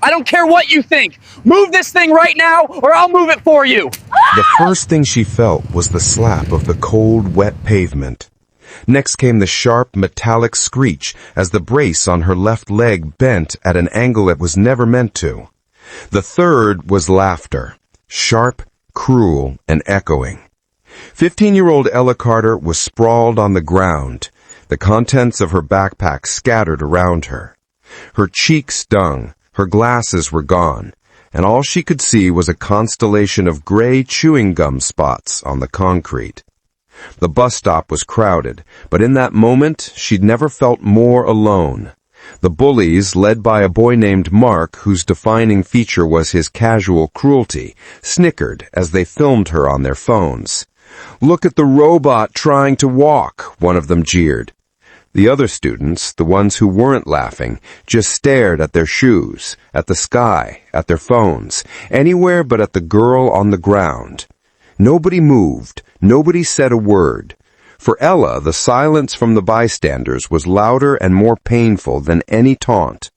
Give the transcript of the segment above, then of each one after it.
I don't care what you think. Move this thing right now, or I'll move it for you. The first thing she felt was the slap of the cold, wet pavement. Next came the sharp, metallic screech as the brace on her left leg bent at an angle it was never meant to. The third was laughter, sharp, cruel, and echoing. 15-year-old Ella Carter was sprawled on the ground, the contents of her backpack scattered around her. Her cheeks stung, her glasses were gone, and all she could see was a constellation of gray chewing gum spots on the concrete. The bus stop was crowded, but in that moment she'd never felt more alone. The Bullies, led by a boy named Mark, whose defining feature was his casual cruelty, snickered as they filmed her on their phones. "Look at the robot trying to walk," one of them jeered. The other students, the ones who weren't laughing, just stared at their shoes, at the sky, at their phones, anywhere but at the girl on the ground. Nobody moved, nobody said a word. For Ella, the silence from the bystanders was louder and more painful than any taunt.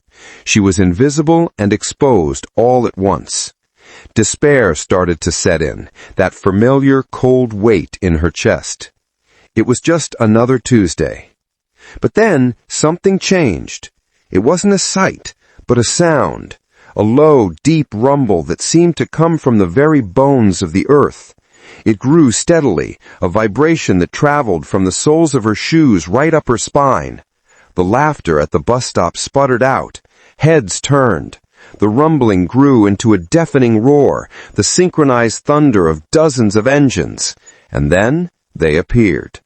She was invisible and exposed all at once. Despair started to set in, that familiar cold weight in her chest. It was just another Tuesday. But then something changed. It wasn't a sight, but a sound, a low, deep rumble that seemed to come from the very bones of the earth. It grew steadily, a vibration that traveled from the soles of her shoes right up her spine. The laughter at the bus stop sputtered out. Heads turned. The rumbling grew into a deafening roar, the synchronized thunder of dozens of engines. And then they appeared.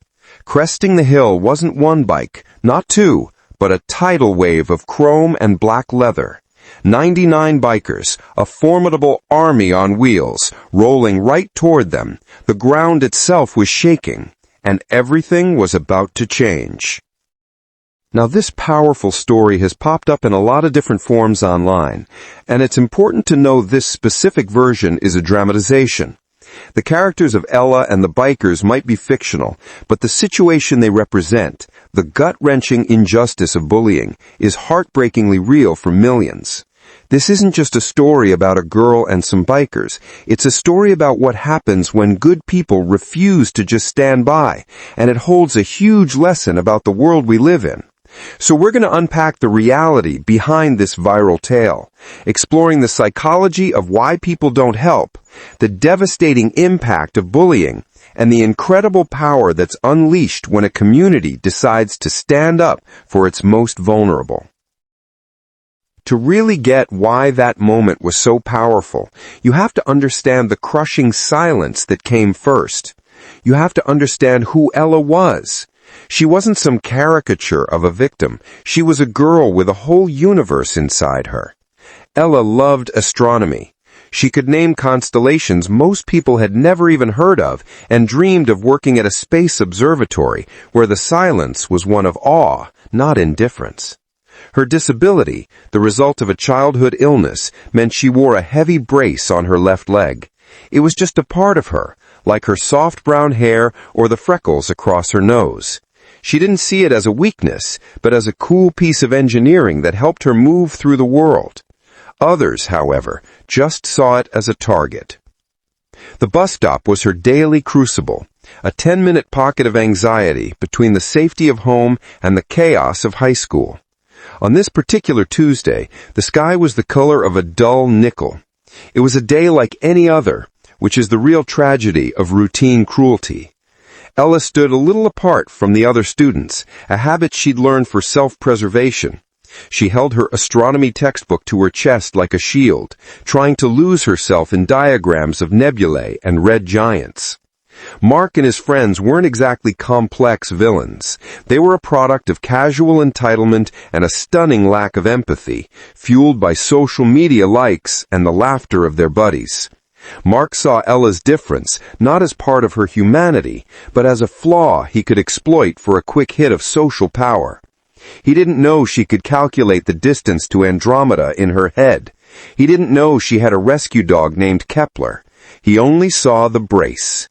Cresting the hill wasn't one bike, not two, but a tidal wave of chrome and black leather. 99 bikers, a formidable army on wheels, rolling right toward them. The ground itself was shaking, and everything was about to change. Now, this powerful story has popped up in a lot of different forms online, and it's important to know this specific version is a dramatization. The characters of Ella and the bikers might be fictional, but the situation they represent, the gut-wrenching injustice of bullying, is heartbreakingly real for millions. This isn't just a story about a girl and some bikers. It's a story about what happens when good people refuse to just stand by, and it holds a huge lesson about the world we live in. So we're going to unpack the reality behind this viral tale, exploring the psychology of why people don't help, the devastating impact of bullying, and the incredible power that's unleashed when a community decides to stand up for its most vulnerable. To really get why that moment was so powerful, you have to understand the crushing silence that came first. You have to understand who Ella was. She wasn't some caricature of a victim. She was a girl with a whole universe inside her. Ella loved astronomy. She could name constellations most people had never even heard of and dreamed of working at a space observatory where the silence was one of awe, not indifference. Her disability, the result of a childhood illness, meant she wore a heavy brace on her left leg. It was just a part of her, like her soft brown hair or the freckles across her nose. She didn't see it as a weakness, but as a cool piece of engineering that helped her move through the world. Others, however, just saw it as a target. The bus stop was her daily crucible, a 10-minute pocket of anxiety between the safety of home and the chaos of high school. On this particular Tuesday, the sky was the color of a dull nickel. It was a day like any other, which is the real tragedy of routine cruelty. Ella stood a little apart from the other students, a habit she'd learned for self-preservation. She held her astronomy textbook to her chest like a shield, trying to lose herself in diagrams of nebulae and red giants. Mark and his friends weren't exactly complex villains. They were a product of casual entitlement and a stunning lack of empathy, fueled by social media likes and the laughter of their buddies. Mark saw Ella's difference not as part of her humanity, but as a flaw he could exploit for a quick hit of social power. He didn't know she could calculate the distance to Andromeda in her head. He didn't know she had a rescue dog named Kepler. He only saw the brace.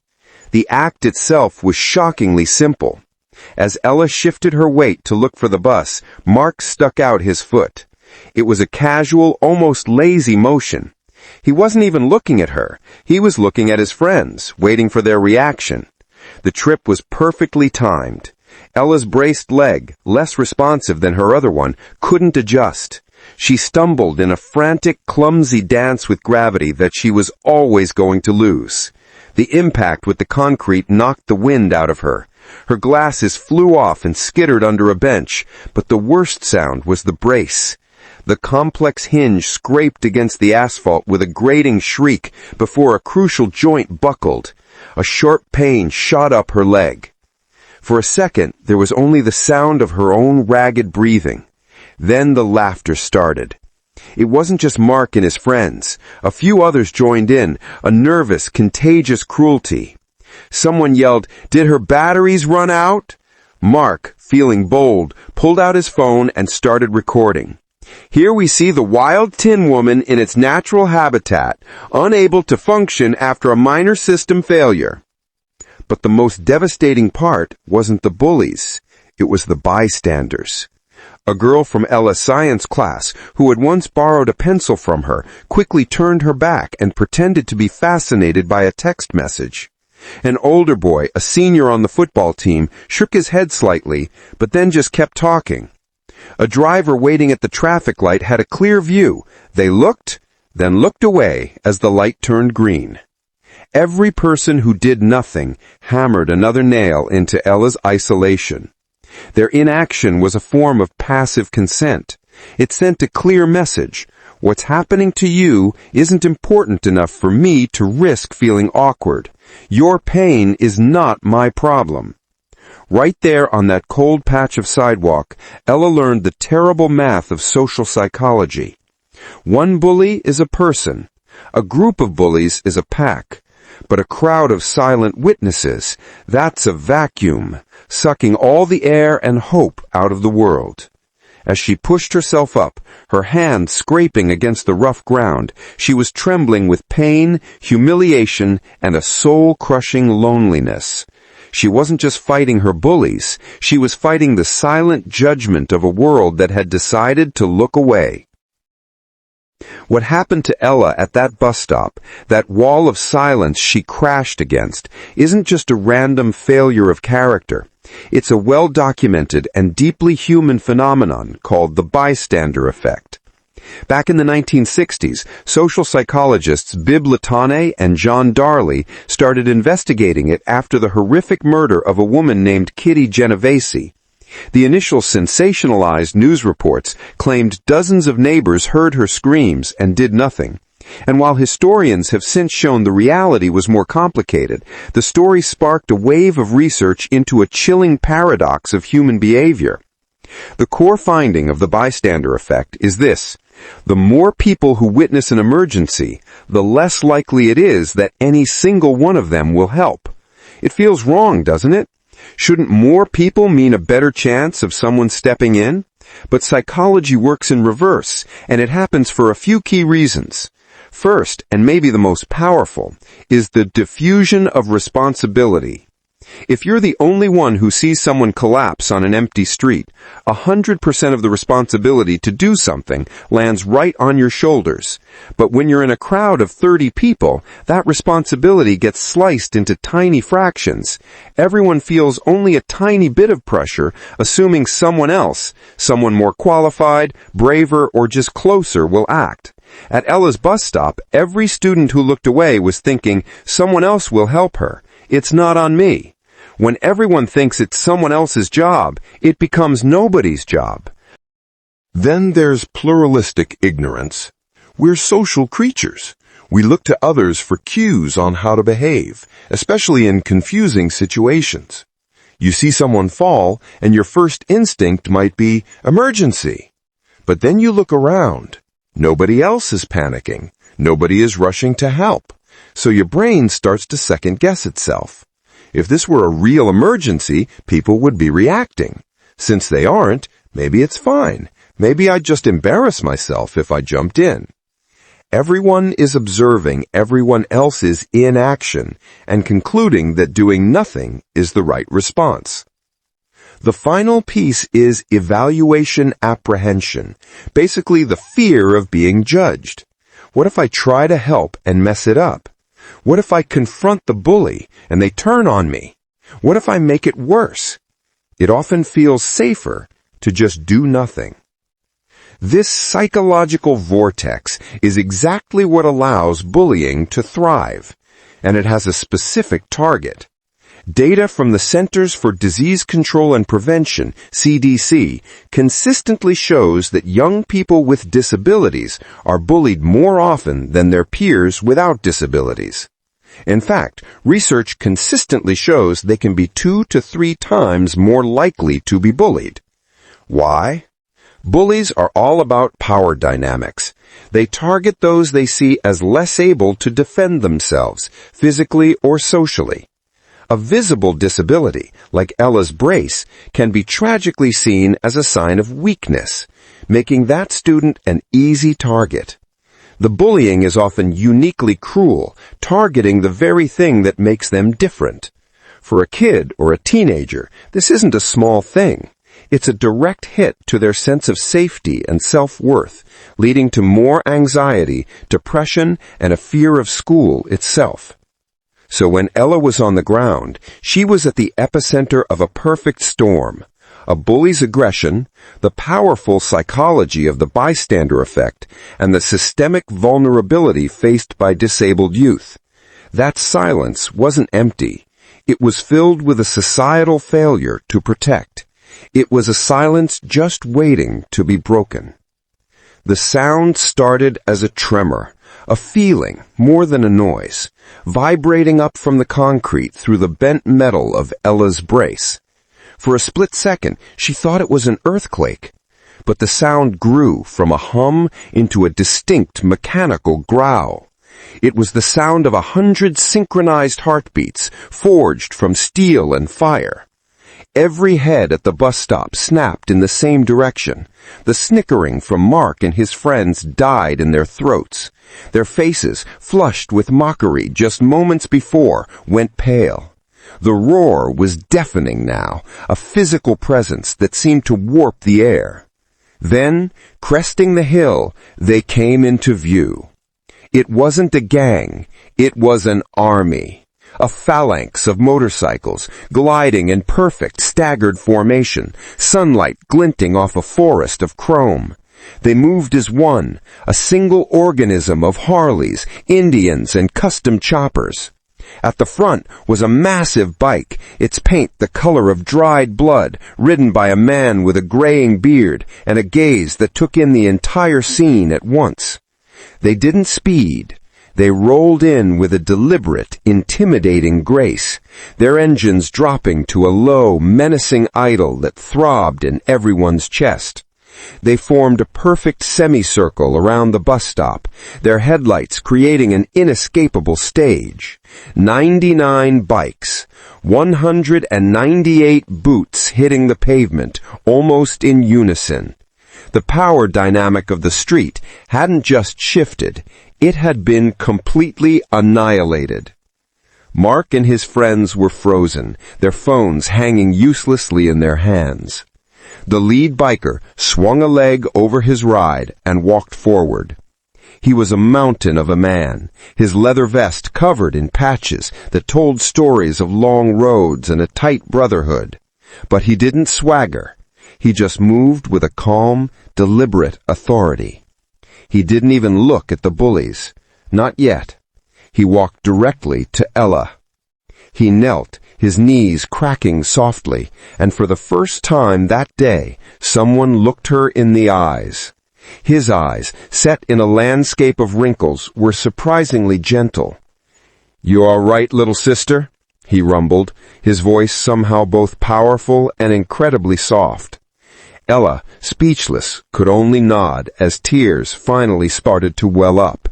The act itself was shockingly simple. As Ella shifted her weight to look for the bus, Mark stuck out his foot. It was a casual, almost lazy motion. He wasn't even looking at her. He was looking at his friends, waiting for their reaction. The trip was perfectly timed. Ella's braced leg, less responsive than her other one, couldn't adjust. She stumbled in a frantic, clumsy dance with gravity that she was always going to lose. The impact with the concrete knocked the wind out of her. Her glasses flew off and skittered under a bench, but the worst sound was the brace. The complex hinge scraped against the asphalt with a grating shriek before a crucial joint buckled. A sharp pain shot up her leg. For a second, there was only the sound of her own ragged breathing. Then the laughter started. It wasn't just Mark and his friends. A few others joined in, a nervous, contagious cruelty. Someone yelled, "Did her batteries run out?" Mark, feeling bold, pulled out his phone and started recording. "Here we see the wild tin woman in its natural habitat, unable to function after a minor system failure." But the most devastating part wasn't the bullies. It was the bystanders. A girl from Ella's science class, who had once borrowed a pencil from her, quickly turned her back and pretended to be fascinated by a text message. An older boy, a senior on the football team, shook his head slightly, but then just kept talking. A driver waiting at the traffic light had a clear view. They looked, then looked away as the light turned green. Every person who did nothing hammered another nail into Ella's isolation. Their inaction was a form of passive consent. It sent a clear message. What's happening to you isn't important enough for me to risk feeling awkward. Your pain is not my problem. Right there on that cold patch of sidewalk, Ella learned the terrible math of social psychology. One bully is a person. A group of bullies is a pack. But a crowd of silent witnesses, that's a vacuum, sucking all the air and hope out of the world. As she pushed herself up, her hand scraping against the rough ground, she was trembling with pain, humiliation, and a soul-crushing loneliness. She wasn't just fighting her bullies, she was fighting the silent judgment of a world that had decided to look away. What happened to Ella at that bus stop, that wall of silence she crashed against, isn't just a random failure of character. It's a well-documented and deeply human phenomenon called the bystander effect. Back in the 1960s, social psychologists Bibb Latané and John Darley started investigating it after the horrific murder of a woman named Kitty Genovese. The initial sensationalized news reports claimed dozens of neighbors heard her screams and did nothing. And while historians have since shown the reality was more complicated, the story sparked a wave of research into a chilling paradox of human behavior. The core finding of the bystander effect is this: the more people who witness an emergency, the less likely it is that any single one of them will help. It feels wrong, doesn't it? Shouldn't more people mean a better chance of someone stepping in? But psychology works in reverse, and it happens for a few key reasons. First, and maybe the most powerful, is the diffusion of responsibility. If you're the only one who sees someone collapse on an empty street, 100% of the responsibility to do something lands right on your shoulders. But when you're in a crowd of 30 people, that responsibility gets sliced into tiny fractions. Everyone feels only a tiny bit of pressure, assuming someone else, someone more qualified, braver, or just closer, will act. At Ella's bus stop, every student who looked away was thinking, someone else will help her. It's not on me. When everyone thinks it's someone else's job, it becomes nobody's job. Then there's pluralistic ignorance. We're social creatures. We look to others for cues on how to behave, especially in confusing situations. You see someone fall, and your first instinct might be emergency. But then you look around. Nobody else is panicking. Nobody is rushing to help. So your brain starts to second-guess itself. If this were a real emergency, people would be reacting. Since they aren't, maybe it's fine. Maybe I'd just embarrass myself if I jumped in. Everyone is observing everyone else's inaction and concluding that doing nothing is the right response. The final piece is evaluation apprehension, basically the fear of being judged. What if I try to help and mess it up? What if I confront the bully and they turn on me? What if I make it worse? It often feels safer to just do nothing. This psychological vortex is exactly what allows bullying to thrive, and it has a specific target. Data from the Centers for Disease Control and Prevention, CDC, consistently shows that young people with disabilities are bullied more often than their peers without disabilities. In fact, research consistently shows they can be 2 to 3 times more likely to be bullied. Why? Bullies are all about power dynamics. They target those they see as less able to defend themselves, physically or socially. A visible disability, like Ella's brace, can be tragically seen as a sign of weakness, making that student an easy target. The bullying is often uniquely cruel, targeting the very thing that makes them different. For a kid or a teenager, this isn't a small thing. It's a direct hit to their sense of safety and self-worth, leading to more anxiety, depression, and a fear of school itself. So when Ella was on the ground, she was at the epicenter of a perfect storm. A bully's aggression, the powerful psychology of the bystander effect, and the systemic vulnerability faced by disabled youth. That silence wasn't empty. It was filled with a societal failure to protect. It was a silence just waiting to be broken. The sound started as a tremor, a feeling more than a noise, vibrating up from the concrete through the bent metal of Ella's brace. For a split second, she thought it was an earthquake, but the sound grew from a hum into a distinct mechanical growl. It was the sound of 100 synchronized heartbeats forged from steel and fire. Every head at the bus stop snapped in the same direction. The snickering from Mark and his friends died in their throats. Their faces, flushed with mockery just moments before, went pale. The roar was deafening now, a physical presence that seemed to warp the air. Then, cresting the hill, they came into view. It wasn't a gang, it was an army. A phalanx of motorcycles, gliding in perfect staggered formation, sunlight glinting off a forest of chrome. They moved as one, a single organism of Harleys, Indians, and custom choppers. At the front was a massive bike, its paint the color of dried blood, ridden by a man with a graying beard and a gaze that took in the entire scene at once. They didn't speed. They rolled in with a deliberate, intimidating grace, their engines dropping to a low, menacing idle that throbbed in everyone's chest. They formed a perfect semicircle around the bus stop, their headlights creating an inescapable stage. 99 bikes, 198 boots hitting the pavement, almost in unison. The power dynamic of the street hadn't just shifted, it had been completely annihilated. Mark and his friends were frozen, their phones hanging uselessly in their hands. The lead biker swung a leg over his ride and walked forward. He was a mountain of a man, his leather vest covered in patches that told stories of long roads and a tight brotherhood. But he didn't swagger. He just moved with a calm, deliberate authority. He didn't even look at the bullies. Not yet. He walked directly to Ella. He knelt, his knees cracking softly, and for the first time that day, someone looked her in the eyes. His eyes, set in a landscape of wrinkles, were surprisingly gentle. "You all right, little sister?" he rumbled, his voice somehow both powerful and incredibly soft. Ella, speechless, could only nod as tears finally started to well up.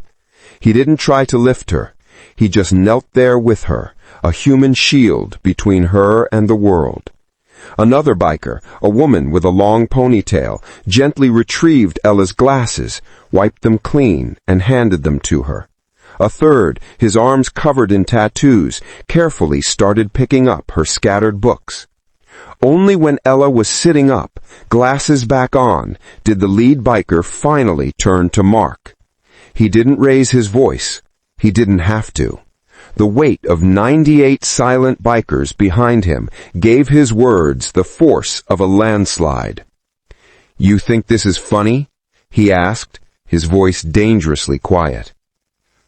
He didn't try to lift her. He just knelt there with her, a human shield between her and the world. Another biker, a woman with a long ponytail, gently retrieved Ella's glasses, wiped them clean, and handed them to her. A third, his arms covered in tattoos, carefully started picking up her scattered books. Only when Ella was sitting up, glasses back on, did the lead biker finally turn to Mark. He didn't raise his voice. He didn't have to. The weight of 98 silent bikers behind him gave his words the force of a landslide. "You think this is funny?" he asked, his voice dangerously quiet.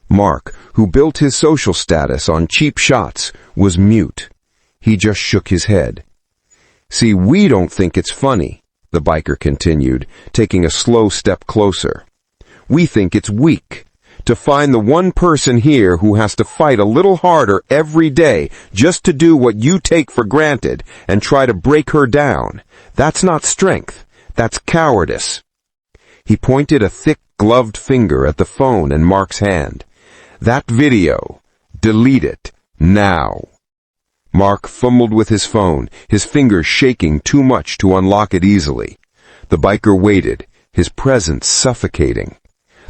Mark, who built his social status on cheap shots, was mute. He just shook his head. "See, we don't think it's funny," the biker continued, taking a slow step closer. "We think it's weak. To find the one person here who has to fight a little harder every day just to do what you take for granted and try to break her down. That's not strength. That's cowardice." He pointed a thick, gloved finger at the phone in Mark's hand. "That video. Delete it. Now." Mark fumbled with his phone, his fingers shaking too much to unlock it easily. The biker waited, his presence suffocating.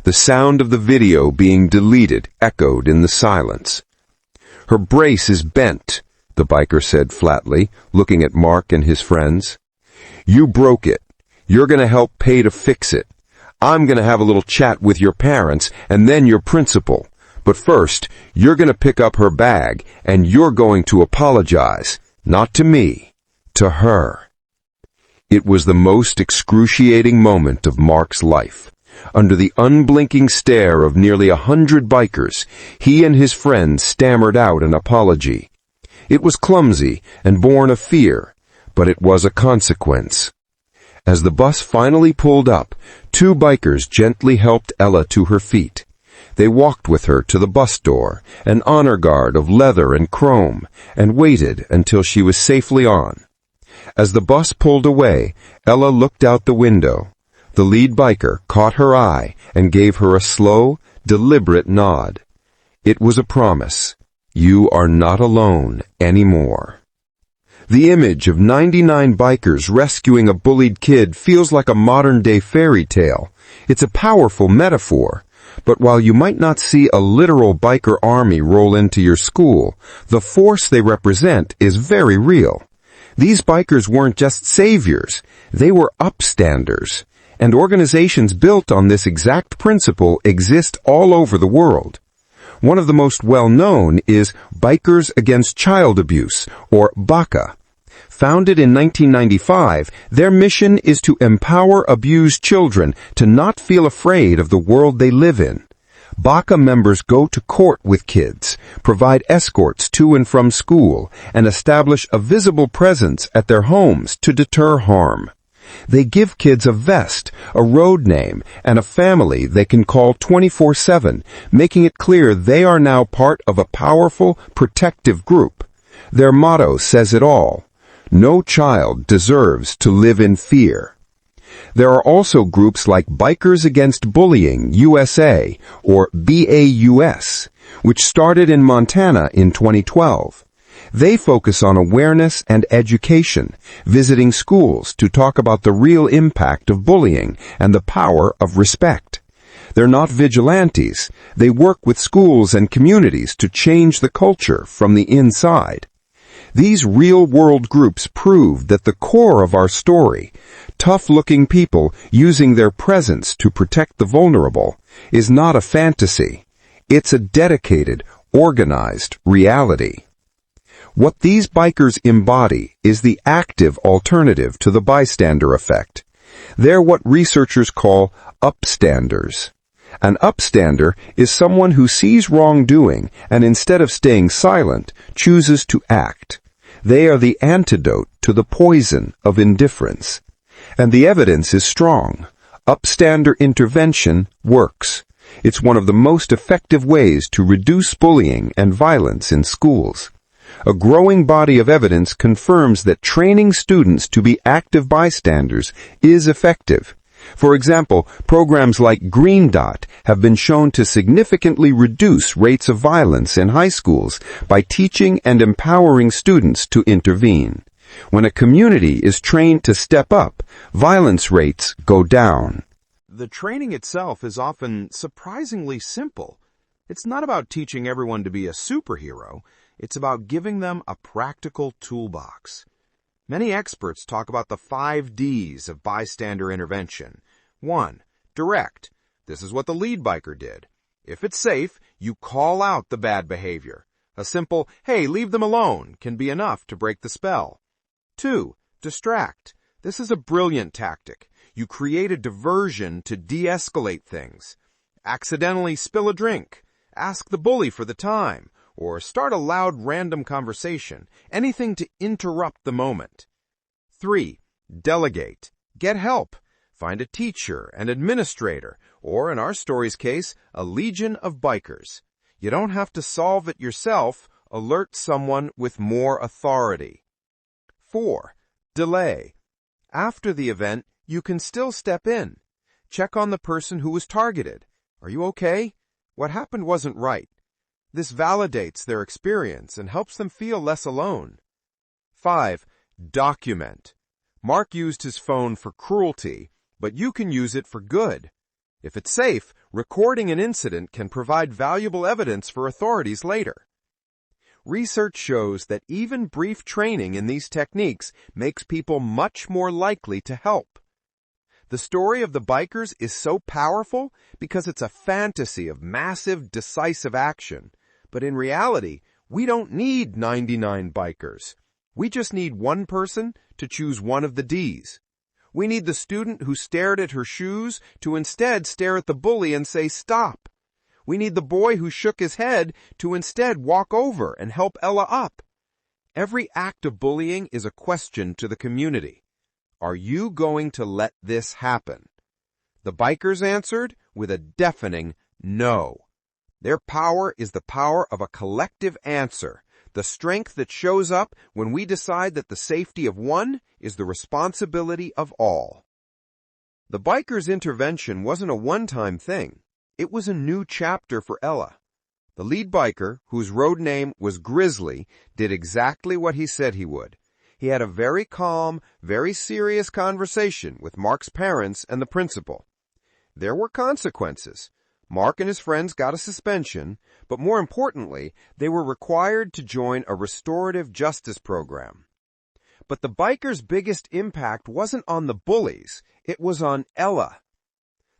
The sound of the video being deleted echoed in the silence. "Her brace is bent," the biker said flatly, looking at Mark and his friends. "You broke it. You're going to help pay to fix it. I'm going to have a little chat with your parents and then your principal. But first, you're going to pick up her bag and you're going to apologize. Not to me, to her." It was the most excruciating moment of Mark's life. Under the unblinking stare of nearly 100 bikers, he and his friends stammered out an apology. It was clumsy and born of fear, but it was a consequence. As the bus finally pulled up, 2 bikers gently helped Ella to her feet. They walked with her to the bus door, an honor guard of leather and chrome, and waited until she was safely on. As the bus pulled away, Ella looked out the window. The lead biker caught her eye and gave her a slow, deliberate nod. It was a promise. You are not alone anymore. The image of 99 bikers rescuing a bullied kid feels like a modern-day fairy tale. It's a powerful metaphor. But while you might not see a literal biker army roll into your school, the force they represent is very real. These bikers weren't just saviors, they were upstanders. And organizations built on this exact principle exist all over the world. One of the most well-known is Bikers Against Child Abuse, or BACA. Founded in 1995, their mission is to empower abused children to not feel afraid of the world they live in. BACA members go to court with kids, provide escorts to and from school, and establish a visible presence at their homes to deter harm. They give kids a vest, a road name, and a family they can call 24/7, making it clear they are now part of a powerful, protective group. Their motto says it all. No child deserves to live in fear. There are also groups like Bikers Against Bullying USA, or BAUS, which started in Montana in 2012. They focus on awareness and education, visiting schools to talk about the real impact of bullying and the power of respect. They're not vigilantes. They work with schools and communities to change the culture from the inside. These real-world groups prove that the core of our story, tough-looking people using their presence to protect the vulnerable, is not a fantasy. It's a dedicated, organized reality. What these bikers embody is the active alternative to the bystander effect. They're what researchers call upstanders. An upstander is someone who sees wrongdoing and instead of staying silent, chooses to act. They are the antidote to the poison of indifference. And the evidence is strong. Upstander intervention works. It's one of the most effective ways to reduce bullying and violence in schools. A growing body of evidence confirms that training students to be active bystanders is effective. For example, programs like Green Dot have been shown to significantly reduce rates of violence in high schools by teaching and empowering students to intervene. When a community is trained to step up, violence rates go down. The training itself is often surprisingly simple. It's not about teaching everyone to be a superhero. It's about giving them a practical toolbox. Many experts talk about the 5 Ds of bystander intervention. 1. Direct. This is what the lead biker did. If it's safe, you call out the bad behavior. A simple, "Hey, leave them alone," can be enough to break the spell. 2. Distract. This is a brilliant tactic. You create a diversion to de-escalate things. Accidentally spill a drink, ask the bully for the time, or start a loud random conversation, anything to interrupt the moment. 3. Delegate. Get help. Find a teacher, an administrator, or in our story's case, a legion of bikers. You don't have to solve it yourself. Alert someone with more authority. 4. Delay. After the event, you can still step in. Check on the person who was targeted. Are you okay? What happened wasn't right. This validates their experience and helps them feel less alone. 5. Document. Mark used his phone for cruelty, but you can use it for good. If it's safe, recording an incident can provide valuable evidence for authorities later. Research shows that even brief training in these techniques makes people much more likely to help. The story of the bikers is so powerful because it's a fantasy of massive, decisive action. But in reality, we don't need 99 bikers. We just need one person to choose one of the Ds. We need the student who stared at her shoes to instead stare at the bully and say, "Stop." We need the boy who shook his head to instead walk over and help Ella up. Every act of bullying is a question to the community. Are you going to let this happen? The bikers answered with a deafening no. Their power is the power of a collective answer, the strength that shows up when we decide that the safety of one is the responsibility of all. The bikers' intervention wasn't a one-time thing. It was a new chapter for Ella. The lead biker, whose road name was Grizzly, did exactly what he said he would. He had a very calm, very serious conversation with Mark's parents and the principal. There were consequences. Mark and his friends got a suspension, but more importantly, they were required to join a restorative justice program. But the bikers' biggest impact wasn't on the bullies, it was on Ella.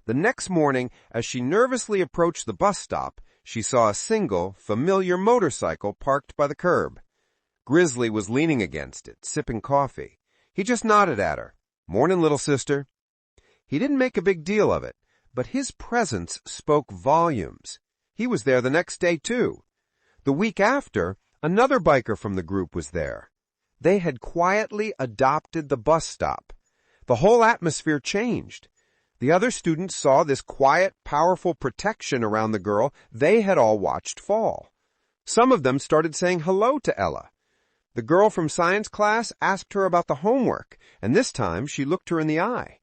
The next morning, as she nervously approached the bus stop, she saw a single, familiar motorcycle parked by the curb. Grizzly was leaning against it, sipping coffee. He just nodded at her. "Morning, little sister." He didn't make a big deal of it, but his presence spoke volumes. He was there the next day, too. The week after, another biker from the group was there. They had quietly adopted the bus stop. The whole atmosphere changed. The other students saw this quiet, powerful protection around the girl they had all watched fall. Some of them started saying hello to Ella. The girl from science class asked her about the homework, and this time she looked her in the eye.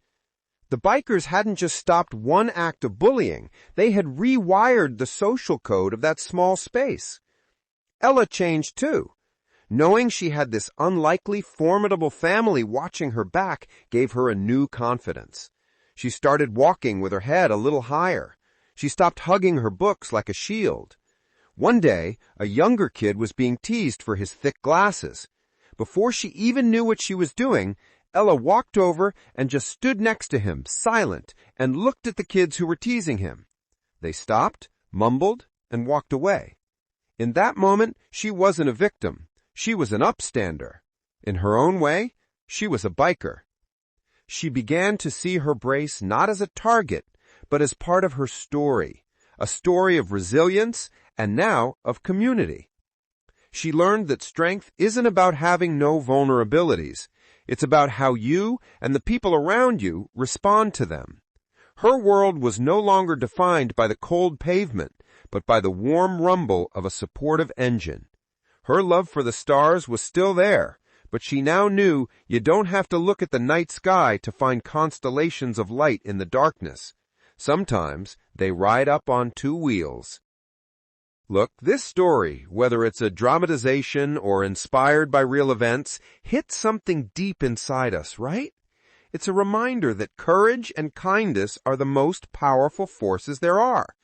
The bikers hadn't just stopped one act of bullying, they had rewired the social code of that small space. Ella changed too. Knowing she had this unlikely, formidable family watching her back gave her a new confidence. She started walking with her head a little higher. She stopped hugging her books like a shield. One day, a younger kid was being teased for his thick glasses. Before she even knew what she was doing, Ella walked over and just stood next to him, silent, and looked at the kids who were teasing him. They stopped, mumbled, and walked away. In that moment, she wasn't a victim. She was an upstander. In her own way, she was a biker. She began to see her brace not as a target, but as part of her story, a story of resilience and now of community. She learned that strength isn't about having no vulnerabilities. It's about how you and the people around you respond to them. Her world was no longer defined by the cold pavement, but by the warm rumble of a supportive engine. Her love for the stars was still there, but she now knew you don't have to look at the night sky to find constellations of light in the darkness. Sometimes they ride up on 2 wheels. Look, this story, whether it's a dramatization or inspired by real events, hits something deep inside us, right? It's a reminder that courage and kindness are the most powerful forces there are.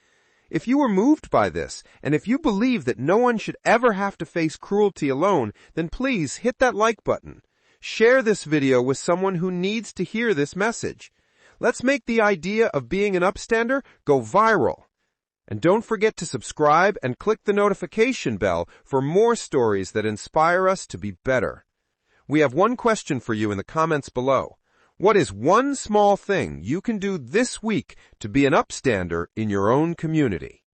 If you were moved by this, and if you believe that no one should ever have to face cruelty alone, then please hit that like button. Share this video with someone who needs to hear this message. Let's make the idea of being an upstander go viral. And don't forget to subscribe and click the notification bell for more stories that inspire us to be better. We have one question for you in the comments below. What is one small thing you can do this week to be an upstander in your own community?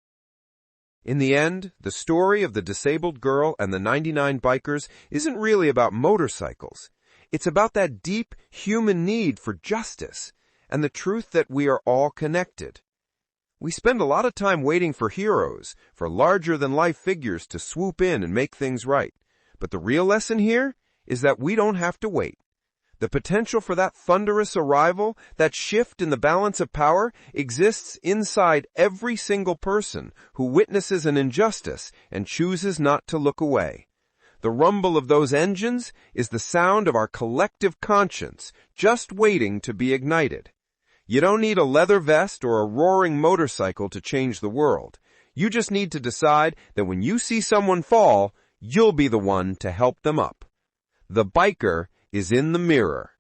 In the end, the story of the disabled girl and the 99 bikers isn't really about motorcycles. It's about that deep human need for justice and the truth that we are all connected. We spend a lot of time waiting for heroes, for larger-than-life figures to swoop in and make things right. But the real lesson here is that we don't have to wait. The potential for that thunderous arrival, that shift in the balance of power, exists inside every single person who witnesses an injustice and chooses not to look away. The rumble of those engines is the sound of our collective conscience, just waiting to be ignited. You don't need a leather vest or a roaring motorcycle to change the world. You just need to decide that when you see someone fall, you'll be the one to help them up. The biker is in the mirror.